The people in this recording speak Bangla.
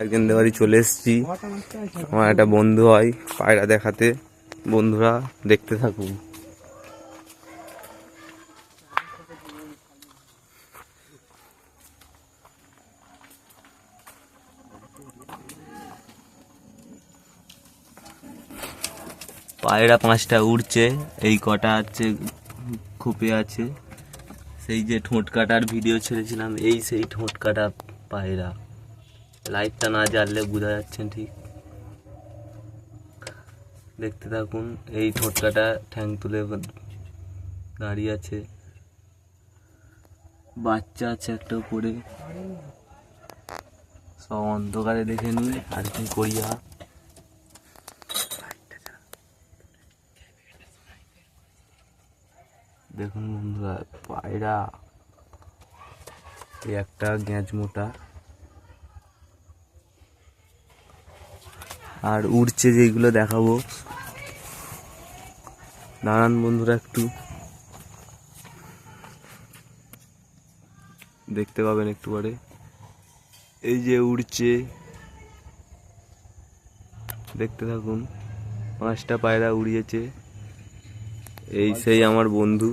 একজনদের বাড়ি চলে এসেছি। আমার একটা বন্ধু হয় পায়রা দেখাতে। বন্ধুরা দেখতে থাকুন। পায়রা 5টা উড়ছে, এই কটা আছে খোপে আছে। সেই যে ঠোঁট কাটার ভিডিও ছেড়েছিলাম, এই সেই ঠোঁট কাটা পায়রা। লাইটটা না জ্বাললে বোঝা যাচ্ছে ঠিক, দেখতে থাকুন। এই ঠোঁট কাটা ঠ্যাং তুলে দাঁড়িয়ে আছে, বাচ্চা আছে একটা উপরে। সব অন্ধকারে দেখে নিই আর কি করিয়া। দেখুন বন্ধুরা, পায়রা এই একটা গ্যাঁজ মোটা আর উড়ছে যেগুলো দেখাবো। দাঁড়ান বন্ধুরা, একটু দেখতে পাবেন একটু পরে। এই যে উড়ছে, দেখতে থাকুন। 5টা পায়রা উড়িয়েছে। এই সেই আমার বন্ধু।